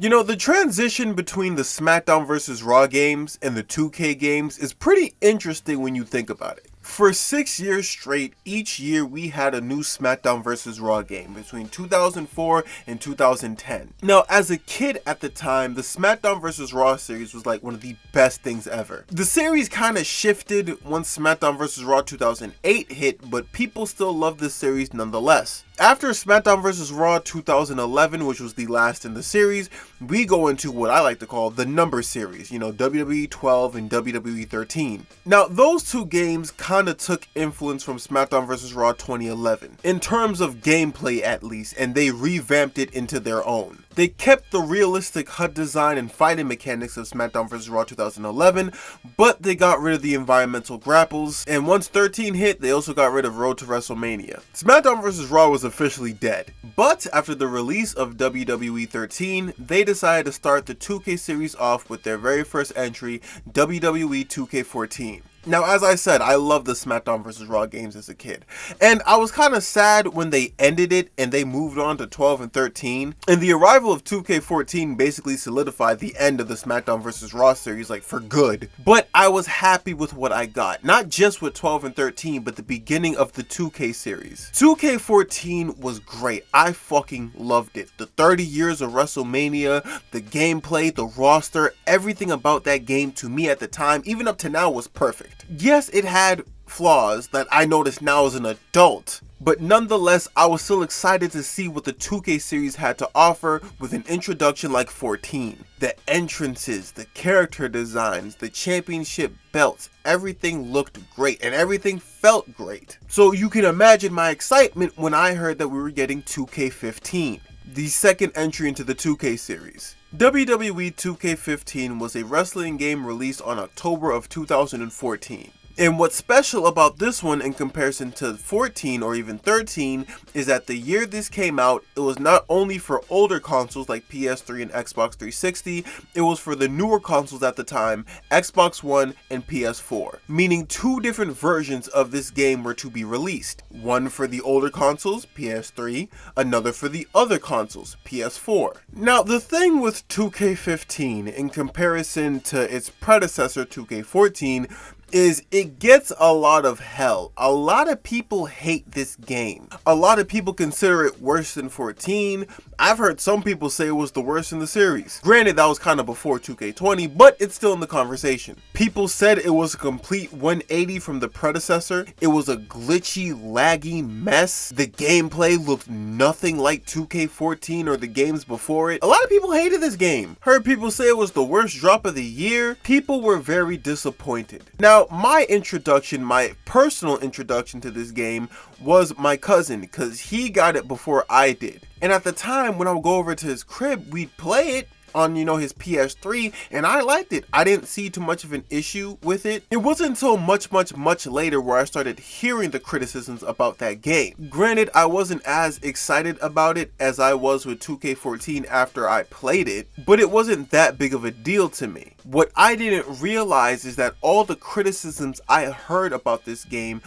You know, the transition between the SmackDown vs. Raw games and the 2K games is pretty interesting when you think about it. For 6 years straight, each year we had a new SmackDown vs. Raw game between 2004 and 2010. Now, as a kid at the time, the SmackDown vs. Raw series was like one of the best things ever. The series kind of shifted once SmackDown vs. Raw 2008 hit, but people still love this series nonetheless. After SmackDown vs. Raw 2011, which was the last in the series, we go into what I like to call the number series, you know, WWE 12 and WWE 13. Now, those two games kind of took influence from SmackDown vs. Raw 2011, in terms of gameplay at least, and they revamped it into their own. They kept the realistic HUD design and fighting mechanics of SmackDown vs. Raw 2011, but they got rid of the environmental grapples, and once 13 hit, they also got rid of Road to WrestleMania. SmackDown vs. Raw was officially dead, but after the release of WWE 13, they decided to start the 2K series off with their very first entry, WWE 2K14. Now, as I said, I love the SmackDown vs. Raw games as a kid, and I was kind of sad when they ended it and they moved on to 12 and 13, and the arrival of 2K14 basically solidified the end of the SmackDown vs. Raw series, like, for good. But I was happy with what I got, not just with 12 and 13, but the beginning of the 2K series. 2K14 was great. I fucking loved it. The 30 years of WrestleMania, the gameplay, the roster, everything about that game to me at the time, even up to now, was perfect. Yes, it had flaws that I notice now as an adult, but nonetheless, I was still excited to see what the 2K series had to offer with an introduction like 14. The entrances, the character designs, the championship belts, everything looked great and everything felt great. So you can imagine my excitement when I heard that we were getting 2K15, the second entry into the 2K series. WWE 2K15 was a wrestling game released on October of 2014. And what's special about this one in comparison to 14 or even 13 is that the year this came out, it was not only for older consoles like PS3 and Xbox 360, it was for the newer consoles at the time, Xbox One and PS4. Meaning two different versions of this game were to be released. One for the older consoles, PS3, another for the other consoles, PS4. Now, the thing with 2K15 in comparison to its predecessor 2K14 is it gets a lot of hell. A lot of people hate this game. A lot of people consider it worse than 14. I've heard some people say it was the worst in the series. Granted, that was kind of before 2K20, but it's still in the conversation. People said it was a complete 180 from the predecessor. It was a glitchy, laggy mess. The gameplay looked nothing like 2K14 or the games before it. A lot of people hated this game. Heard people say it was the worst drop of the year. People were very disappointed. Now, my introduction, my personal introduction to this game was my cousin, because he got it before I did. And at the time, when I would go over to his crib, we'd play it on, you know, his PS3, and I liked it. I didn't see too much of an issue with it. It wasn't until much later where I started hearing the criticisms about that game. Granted, I wasn't as excited about it as I was with 2K14 after I played it, but it wasn't that big of a deal to me. What I didn't realize is that all the criticisms I heard about this game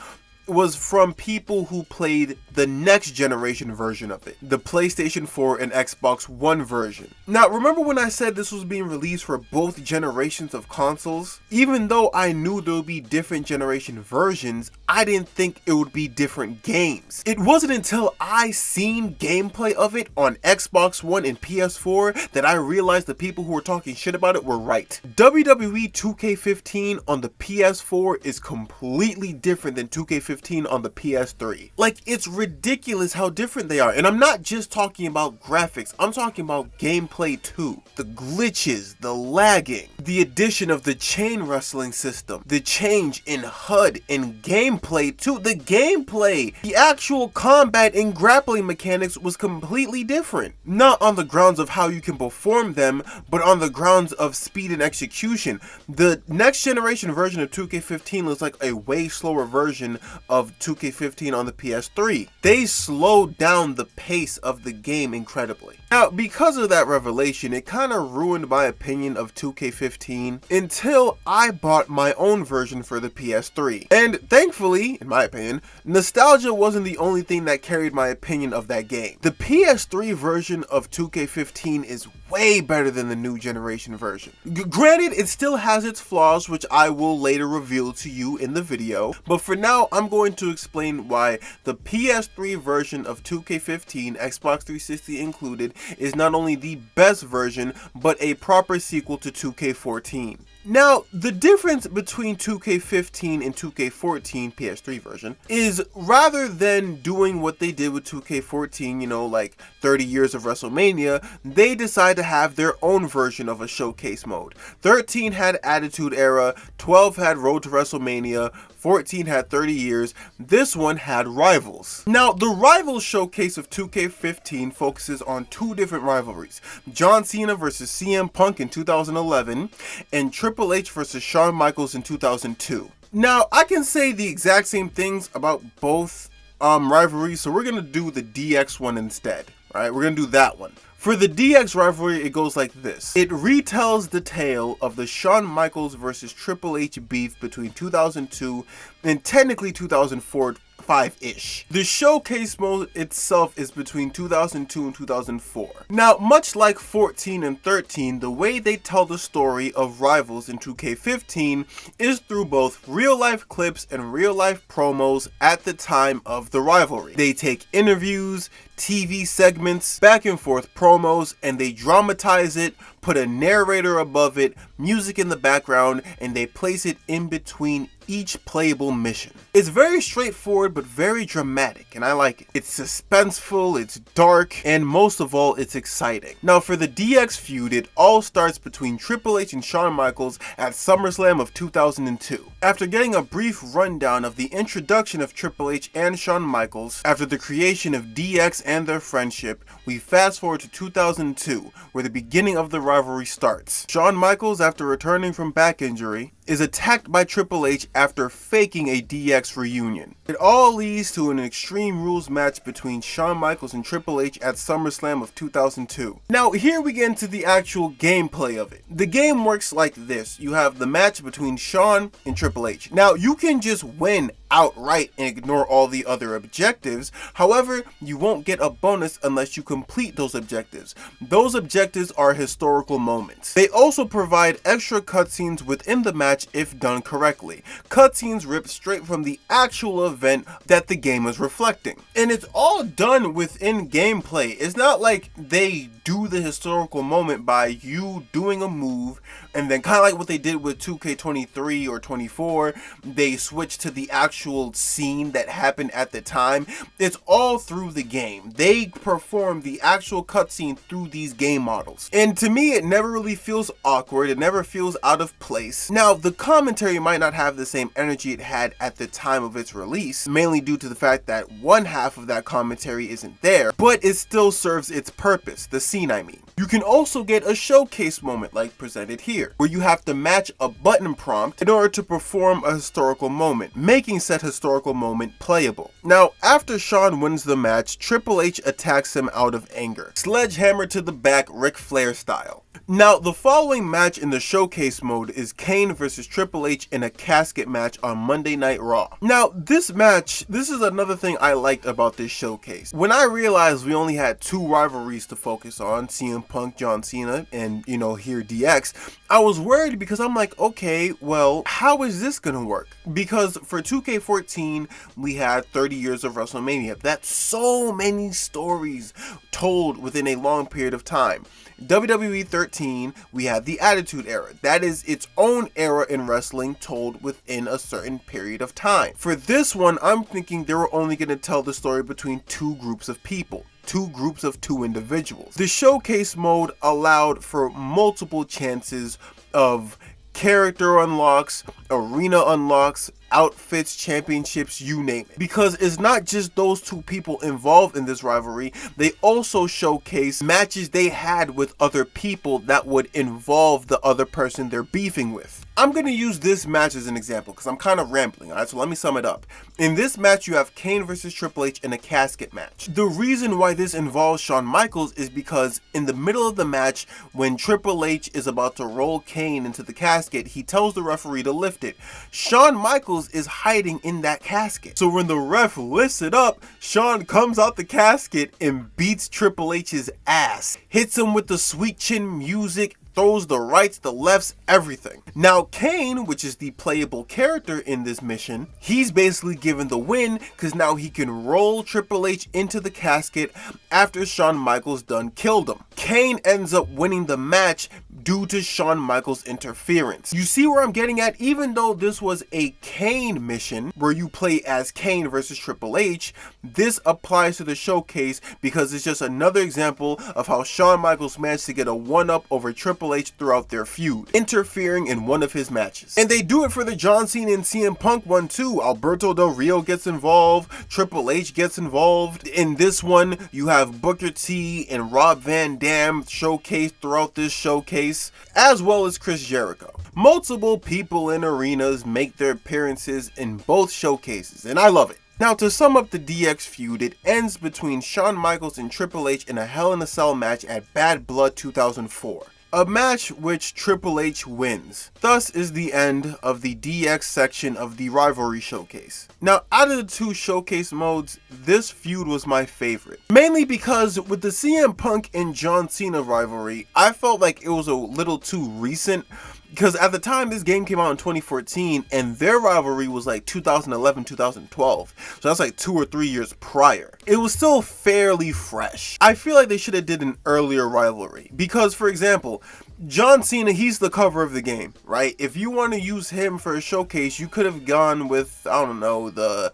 was from people who played the next generation version of it, the PlayStation 4 and Xbox One version. Now, remember when I said this was being released for both generations of consoles? Even though I knew there would be different generation versions, I didn't think it would be different games. It wasn't until I seen gameplay of it on Xbox One and PS4 that I realized the people who were talking shit about it were right. WWE 2K15 on the PS4 is completely different than 2K15 on the PS3. Like, it's ridiculous how different they are. And I'm not just talking about graphics, I'm talking about gameplay too. The glitches, the lagging, the addition of the chain wrestling system, the change in HUD and gameplay too. The gameplay, the actual combat and grappling mechanics was completely different. Not on the grounds of how you can perform them, but on the grounds of speed and execution. The next generation version of 2K15 looks like a way slower version of 2K15 on the PS3. They slowed down the pace of the game incredibly. Now, because of that revelation, it kind of ruined my opinion of 2K15 until I bought my own version for the PS3. And thankfully, in my opinion, nostalgia wasn't the only thing that carried my opinion of that game. The PS3 version of 2K15 is way better than the new generation version. Granted, it still has its flaws, which I will later reveal to you in the video, but for now, I'm going to explain why the PS3 version of 2K15, Xbox 360 included, is not only the best version, but a proper sequel to 2K14. Now, the difference between 2K15 and 2K14 PS3 version is rather than doing what they did with 2K14, you know, like 30 years of WrestleMania, they decided to have their own version of a showcase mode. 13 had Attitude Era, 12 had Road to WrestleMania, 14 had 30 years, this one had Rivals. Now, the Rivals showcase of 2K15 focuses on two different rivalries, John Cena versus CM Punk in 2011, and Triple H versus Shawn Michaels in 2002. Now, I can say the exact same things about both rivalries, so we're going to do the DX one instead, right? We're going to do that one. For the DX rivalry, it goes like this. It retells the tale of the Shawn Michaels versus Triple H beef between 2002 and technically 2004-5-ish. The showcase mode itself is between 2002 and 2004. Now, much like 14 and 13, the way they tell the story of Rivals in 2K15 is through both real-life clips and real-life promos at the time of the rivalry. They take interviews, TV segments, back and forth promos, and they dramatize it, put a narrator above it, music in the background, and they place it in between each playable mission. It's very straightforward but very dramatic, and I like it. It's suspenseful, it's dark, and most of all, it's exciting. Now for the DX feud, it all starts between Triple H and Shawn Michaels at SummerSlam of 2002. After getting a brief rundown of the introduction of Triple H and Shawn Michaels, after the creation of DX and their friendship, we fast forward to 2002, where the beginning of the rivalry starts. Shawn Michaels, after returning from back injury, is attacked by Triple H after faking a DX reunion. It all leads to an Extreme Rules match between Shawn Michaels and Triple H at SummerSlam of 2002. Now here we get into the actual gameplay of it. The game works like this. You have the match between Shawn and Triple H. Now you can just win outright and ignore all the other objectives. However, you won't get a bonus unless you complete those objectives. Those objectives are historical moments. They also provide extra cutscenes within the match if done correctly. Cutscenes ripped straight from the actual event that the game is reflecting. And it's all done within gameplay. It's not like they do the historical moment by you doing a move and then kind of like what they did with 2K23 or 24, they switch to the actual scene that happened at the time. It's all through the game. They perform the actual cutscene through these game models. And to me, it never really feels awkward. It never feels out of place. Now, the commentary might not have the same energy it had at the time of its release, mainly due to the fact that one half of that commentary isn't there, but it still serves its purpose, the scene I mean. You can also get a showcase moment like presented here, where you have to match a button prompt in order to perform a historical moment, making said historical moment playable. Now, after Shawn wins the match, Triple H attacks him out of anger. Sledgehammer to the back, Ric Flair style. Now, the following match in the showcase mode is Kane versus Triple H in a casket match on Monday Night Raw. Now, this match, this is another thing I liked about this showcase. When I realized we only had two rivalries to focus on, CM Punk, John Cena, and, you know, here DX, I was worried because I'm like, okay, well, how is this gonna work? Because for 2K14, we had 30 years of WrestleMania. That's so many stories told within a long period of time. WWE 13, we had the Attitude Era. That is its own era in wrestling told within a certain period of time. For this one, I'm thinking they were only going to tell the story between two groups of people. Two groups of two individuals. The showcase mode allowed for multiple chances of character unlocks, arena unlocks, outfits, championships, you name it. Because it's not just those two people involved in this rivalry, they also showcase matches they had with other people that would involve the other person they're beefing with. I'm going to use this match as an example because I'm kind of rambling, alright, so let me sum it up. In this match, you have Kane versus Triple H in a casket match. The reason why this involves Shawn Michaels is because in the middle of the match, when Triple H is about to roll Kane into the casket, he tells the referee to lift it. Shawn Michaels Michaels is hiding in that casket. So when the ref lifts it up, Shawn comes out the casket and beats Triple H's ass, hits him with the sweet chin music, throws the rights, the lefts, everything. Now Kane, which is the playable character in this mission, he's basically given the win because now he can roll Triple H into the casket after Shawn Michaels done killed him. Kane ends up winning the match due to Shawn Michaels' interference. You see where I'm getting at? Even though this was a Kane mission where you play as Kane versus Triple H, this applies to the showcase because it's just another example of how Shawn Michaels managed to get a one-up over Triple H throughout their feud, interfering in one of his matches. And they do it for the John Cena and CM Punk one too. Alberto Del Rio gets involved, Triple H gets involved. In this one, you have Booker T and Rob Van Dam showcased throughout this showcase, as well as Chris Jericho. Multiple people in arenas make their appearances in both showcases, and I love it. Now, to sum up the DX feud, it ends between Shawn Michaels and Triple H in a Hell in a Cell match at Bad Blood 2004. A match which Triple H wins. Thus is the end of the DX section of the Rivalry showcase. Now, out of the two showcase modes, this feud was my favorite. Mainly because with the CM Punk and John Cena rivalry, I felt like it was a little too recent. Because at the time this game came out in 2014 and their rivalry was like 2011, 2012. So that's like 2 or 3 years prior. It was still fairly fresh. I feel like they should have did an earlier rivalry. Because for example, John Cena, he's the cover of the game, right? If you want to use him for a showcase, you could have gone with, I don't know, the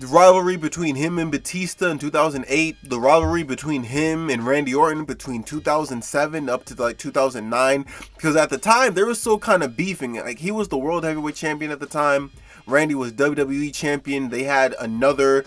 rivalry between him and Batista in 2008, the rivalry between him and Randy Orton between 2007 up to like 2009, because at the time they were still kind of beefing. Like, he was the World Heavyweight Champion at the time, Randy was WWE Champion. They had another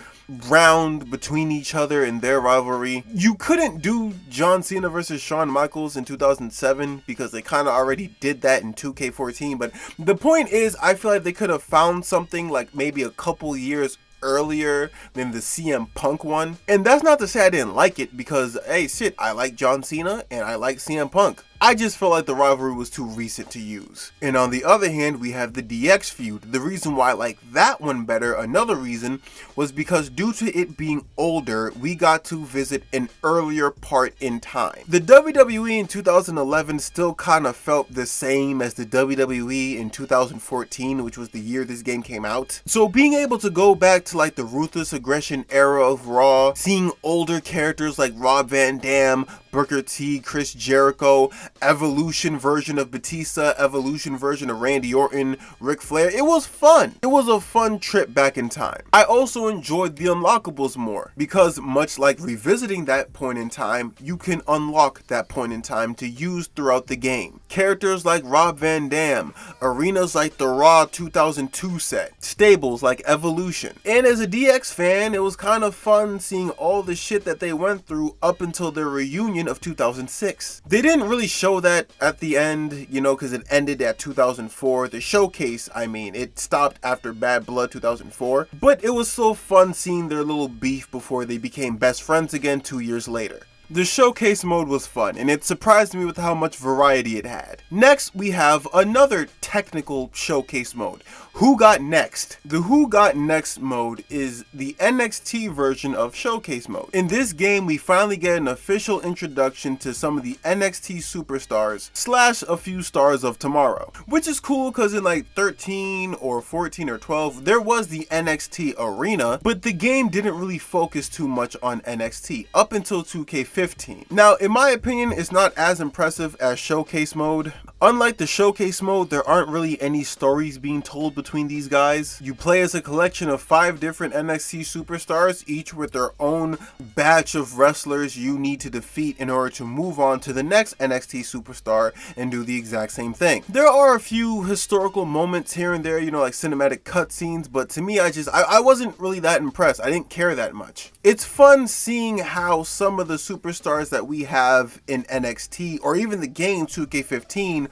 round between each other in their rivalry. You couldn't do John Cena versus Shawn Michaels in 2007 because they kind of already did that in 2K14, but the point is, I feel like they could have found something like maybe a couple years earlier than the CM Punk one. And that's not to say I didn't like it, because hey, shit, I like John Cena and I like CM Punk. I just felt like the rivalry was too recent to use. And on the other hand, we have the DX feud. The reason why I like that one better, another reason, was because due to it being older, we got to visit an earlier part in time. The WWE in 2011 still kind of felt the same as the WWE in 2014, which was the year this game came out. So being able to go back to like the Ruthless Aggression era of Raw, seeing older characters like Rob Van Dam, Booker T, Chris Jericho, Evolution version of Batista, Evolution version of Randy Orton, Ric Flair. It was fun. It was a fun trip back in time. I also enjoyed the unlockables more because, much like revisiting that point in time, you can unlock that point in time to use throughout the game. Characters like Rob Van Dam, arenas like the Raw 2002 set, stables like Evolution. And as a DX fan, it was kind of fun seeing all the shit that they went through up until their reunion of 2006. They didn't really show that at the end, you know, because it ended at 2004. The showcase, I mean, it stopped after Bad Blood 2004, but it was so fun seeing their little beef before they became best friends again 2 years later. The showcase mode was fun, and it surprised me with how much variety it had. Next, we have another technical showcase mode, Who Got Next. The Who Got Next mode is the NXT version of showcase mode. In this game, we finally get an official introduction to some of the NXT superstars / a few stars of tomorrow, which is cool because in like 13 or 14 or 12, there was the NXT arena, but the game didn't really focus too much on NXT up until 2K15. Now, in my opinion, it's not as impressive as showcase mode. Unlike the showcase mode, there aren't really any stories being told between these guys. You play as a collection of 5 different NXT superstars, each with their own batch of wrestlers you need to defeat in order to move on to the next NXT superstar and do the exact same thing. There are a few historical moments here and there, you know, like cinematic cutscenes, but to me, I wasn't really that impressed. I didn't care that much. It's fun seeing how some of the superstars superstars that we have in NXT or even the game 2K15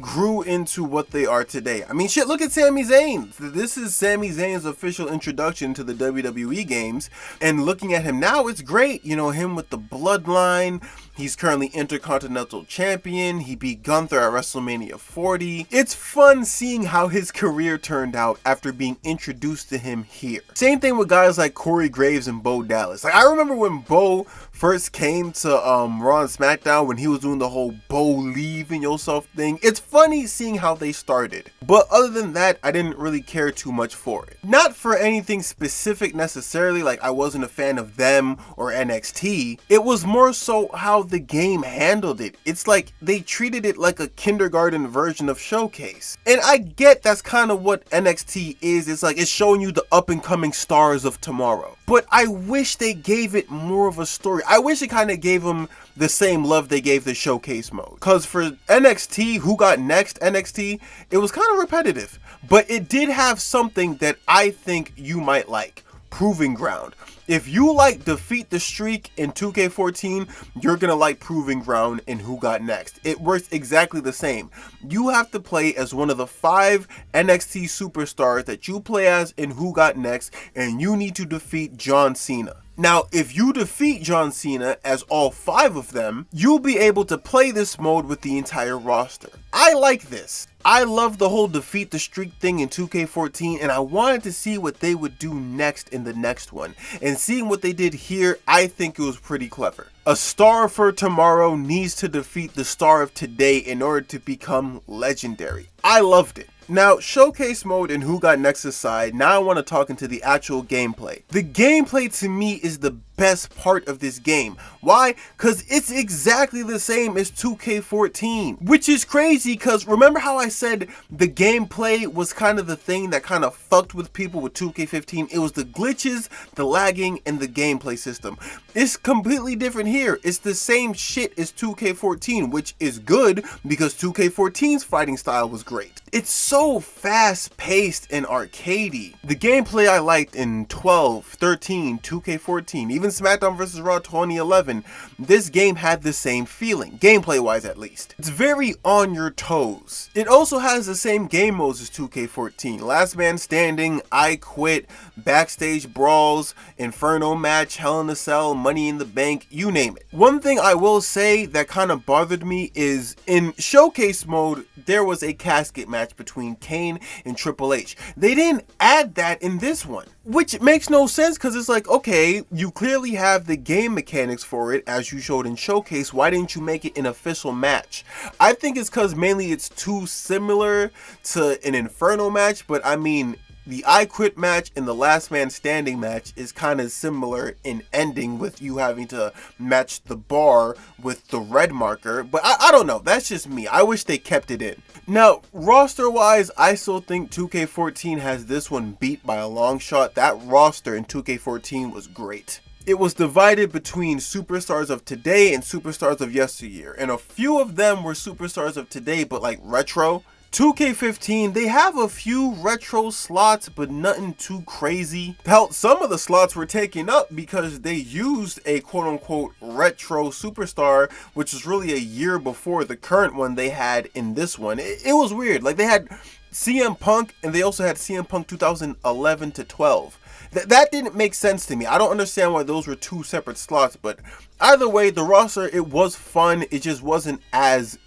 grew into what they are today. I mean, shit, look at Sami Zayn. This is Sami Zayn's official introduction to the WWE games, and looking at him now, it's great. You know, him with the bloodline. He's currently Intercontinental Champion. He beat Gunther at WrestleMania 40. It's fun seeing how his career turned out after being introduced to him here. Same thing with guys like Corey Graves and Bo Dallas. Like, I remember when Bo first came to Raw and SmackDown, when he was doing the whole Bo leaving yourself thing. It's funny seeing how they started. But other than that, I didn't really care too much for it. Not for anything specific necessarily, like I wasn't a fan of them or NXT. It was more so how the game handled it. It's like they treated it like a kindergarten version of Showcase. And I get that's kind of what NXT is. It's like it's showing you the up and coming stars of tomorrow. But I wish they gave it more of a story. I wish it kind of gave them the same love they gave the Showcase mode. Because for NXT, Who Got Next NXT, it was kind of repetitive. But it did have something that I think you might like. Proving Ground. If you like Defeat the Streak in 2K14, you're gonna like Proving Ground in Who Got Next. It works exactly the same. You have to play as one of the 5 NXT superstars that you play as in Who Got Next, and you need to defeat John Cena. Now, if you defeat John Cena as all 5 of them, you'll be able to play this mode with the entire roster. I like this. I love the whole Defeat the Streak thing in 2K14, and I wanted to see what they would do next in the next one. And seeing what they did here, I think it was pretty clever. A star for tomorrow needs to defeat the star of today in order to become legendary. I loved it. Now, Showcase mode and Who Got Next aside, now I want to talk into the actual gameplay. The gameplay to me is the best part of this game. Why? Because it's exactly the same as 2K14, which is crazy because remember how I said the gameplay was kind of the thing that kind of fucked with people with 2K15? It was the glitches, the lagging, and the gameplay system. It's completely different here. It's the same shit as 2K14, which is good because 2K14's fighting style was great. It's so fast-paced and arcadey. The gameplay I liked in 12, 13, 2K14, even SmackDown vs. Raw 2011, this game had the same feeling, gameplay-wise at least. It's very on your toes. It also has the same game modes as 2K14, Last Man Standing, I Quit, Backstage Brawls, Inferno Match, Hell in a Cell, Money in the Bank, you name it. One thing I will say that kind of bothered me is in Showcase mode, there was a casket match between Kane and Triple H. They didn't add that in this one, which makes no sense because it's like, okay, you clearly have the game mechanics for it as you showed in Showcase. Why didn't you make it an official match? I think it's because mainly it's too similar to an Inferno match, but I mean, the I Quit match and the Last Man Standing match is kind of similar in ending with you having to match the bar with the red marker, but I don't know, that's just me. I wish they kept it in. Now, roster-wise, I still think 2K14 has this one beat by a long shot. That roster in 2K14 was great. It was divided between superstars of today and superstars of yesteryear, and a few of them were superstars of today, but like retro. 2K15, they have a few retro slots, but nothing too crazy. Hell, some of the slots were taken up because they used a quote-unquote retro superstar, which is really a year before the current one they had in this one. It was weird. Like, they had CM Punk, and they also had CM Punk 2011 to 12. That didn't make sense to me. I don't understand why those were 2 separate slots, but either way, the roster, it was fun. It just wasn't as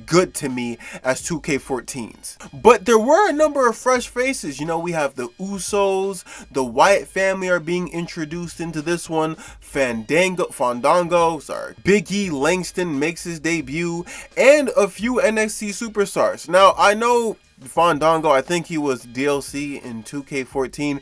good to me as 2K14's. But there were a number of fresh faces. You know, we have the Usos, the Wyatt family are being introduced into this one. Fandango, Big E Langston makes his debut, and a few NXT superstars. Now, I know Fandango, I think he was DLC in 2K14.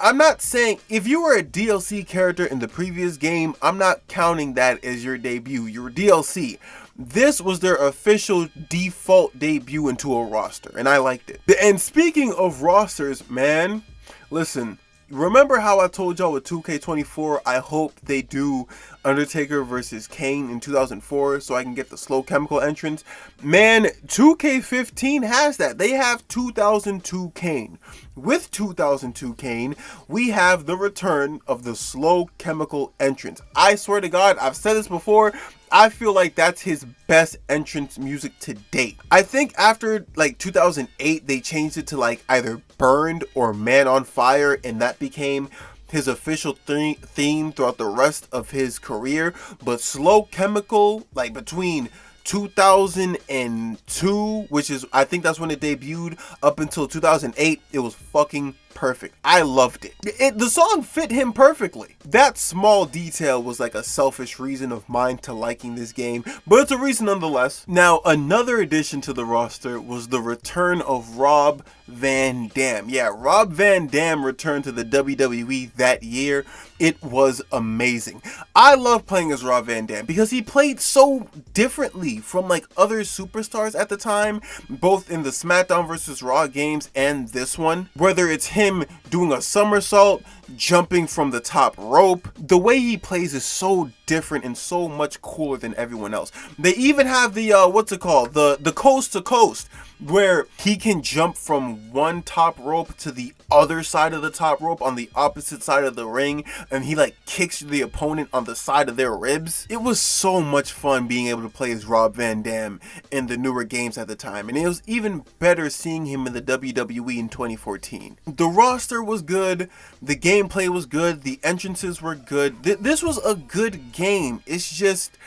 I'm not saying, if you were a DLC character in the previous game, I'm not counting that as your debut. Your DLC. This was their official default debut into a roster, and I liked it. And speaking of rosters, man, listen, Remember how I told y'all with 2K24, I hope they do Undertaker versus Kane in 2004 so I can get the slow chemical entrance? Man, 2K15 has that. They have 2002 Kane. With 2002 Kane, we have the return of the slow chemical entrance. I swear to God, I've said this before, I feel like that's his best entrance music to date. I think after like 2008, they changed it to like either Burned or Man on Fire, and that became his official theme throughout the rest of his career. But Slow Chemical, like between 2002, which is, I think that's when it debuted, up until 2008, it was fucking perfect. I loved it. The song fit him perfectly. That small detail was like a selfish reason of mine to liking this game, but it's a reason nonetheless. Now, another addition to the roster was the return of Rob Van Dam. Yeah, Rob Van Dam returned to the WWE that year. It was amazing. I love playing as Rob Van Dam because he played so differently from like other superstars at the time, both in the SmackDown vs. Raw games and this one. Whether it's him doing a somersault, jumping from the top rope, the way he plays is so different and so much cooler than everyone else. They even have the the coast to coast, where he can jump from one top rope to the other side of the top rope on the opposite side of the ring, and he like kicks the opponent on the side of their ribs. It was so much fun being able to play as Rob Van Dam in the newer games at the time, and it was even better seeing him in the WWE in 2014. The roster was good, the gameplay was good, the entrances were good. This was a good game. It's just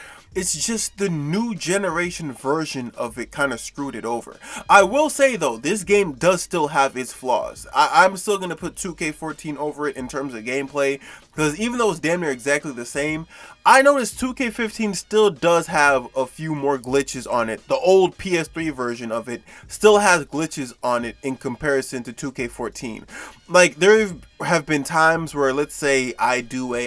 the new generation version of it kind of screwed it over. I will say though, this game does still have its flaws. I'm still going to put 2K14 over it in terms of gameplay, because even though it's damn near exactly the same, I noticed 2K15 still does have a few more glitches on it. The old PS3 version of it still has glitches on it in comparison to 2K14. Like, there have been times where, let's say I do a,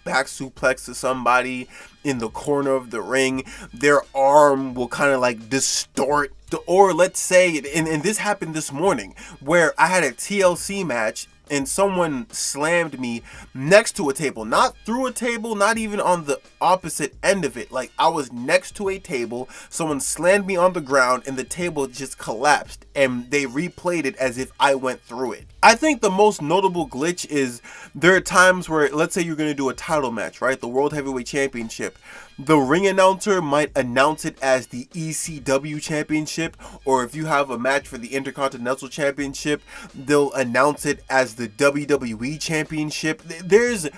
back suplex to somebody in the corner of the ring, their arm will kind of like distort. Or let's say, and this happened this morning, where I had a TLC match and someone slammed me next to a table, not through a table, not even on the opposite end of it. Like, I was next to a table, someone slammed me on the ground, and the table just collapsed, and they replayed it as if I went through it. I think the most notable glitch is there are times where, let's say you're going to do a title match, right? The World Heavyweight Championship. The ring announcer might announce it as the ECW Championship, or if you have a match for the Intercontinental Championship, they'll announce it as the WWE Championship. There's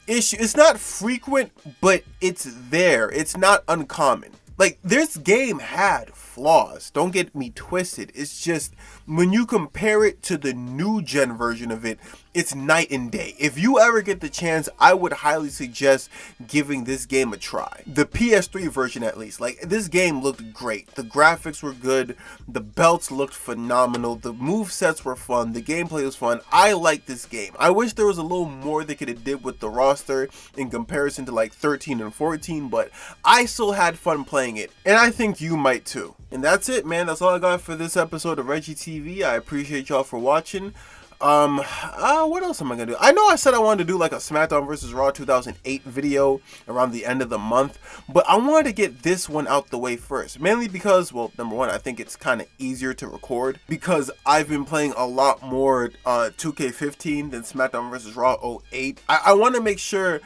issue. It's not frequent, but it's there. It's not uncommon. Like, this game had flaws. Don't get me twisted. It's just, when you compare it to the new gen version of it, it's night and day. If you ever get the chance, I would highly suggest giving this game a try. The PS3 version at least. Like, this game looked great. The graphics were good. The belts looked phenomenal. The movesets were fun. The gameplay was fun. I like this game. I wish there was a little more they could have did with the roster in comparison to like 13 and 14, but I still had fun playing it. And I think you might too. And that's it, man. That's all I got for this episode of Reggie TV. I appreciate y'all for watching. What else am I gonna do? I know I said I wanted to do like a SmackDown vs. Raw 2008 video around the end of the month, but I wanted to get this one out the way first. Mainly because, well, number one, I think it's kind of easier to record because I've been playing a lot more 2K15 than SmackDown vs. Raw 08. I want to make sure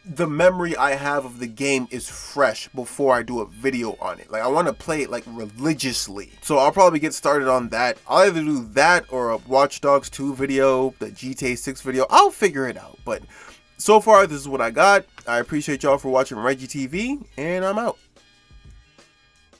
the memory I have of the game is fresh before I do a video on it. Like, I want to play it like religiously. So I'll probably get started on that. I'll either do that or a Watch Dogs 2 video, the GTA 6 video. I'll figure it out. But so far, this is what I got. I appreciate y'all for watching Reggie TV, and I'm out.